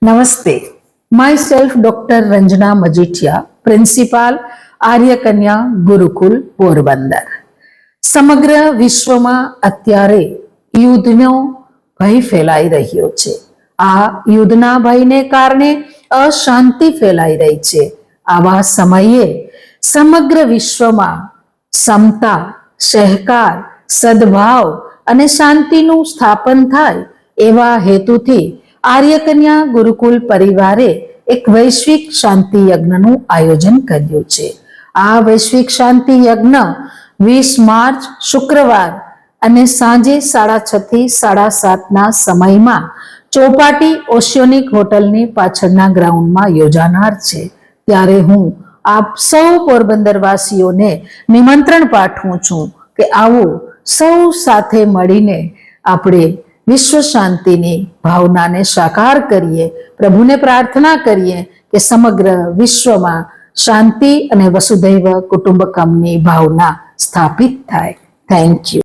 નમસ્તે. myself Dr. Ranjana Majithia, principal Arya Kanya Gurukul Porbandar. સમગ્ર વિશ્વમાં અત્યારે યુદ્ધનો ભય ફેલાઈ રહ્યો છે. આ યુદ્ધના ભયને કારણે અશાંતિ ફેલાઈ રહી છે. આવા સમયે સમગ્ર વિશ્વમાં સમતા, સહકાર, સદભાવ અને શાંતિનું સ્થાપન થાય એવા હેતુથી આર્ય કન્યા ગુરુકુલ પરિવારે એક વૈશ્વિક શાંતિ યજ્ઞનું આયોજન કર્યું છે. આ વૈશ્વિક શાંતિ યજ્ઞ 20 માર્ચ શુક્રવાર અને સાંજે 6:30 થી 7:30 સમયમાં ચોપાટી ઓશિયોનિક હોટલની પાછળના ગ્રાઉન્ડમાં યોજાનાર છે. ત્યારે હું આપ સૌ પોરબંદરવાસીઓને નિમંત્રણ પાઠવું છું કે આવો સૌ સાથે મળીને આપણે વિશ્વ શાંતિની ભાવનાને સાકાર કરીએ. પ્રભુને પ્રાર્થના કરીએ કે સમગ્ર વિશ્વમાં શાંતિ અને વસુધૈવ કુટુંબકમની ભાવના સ્થાપિત થાય. Thank you.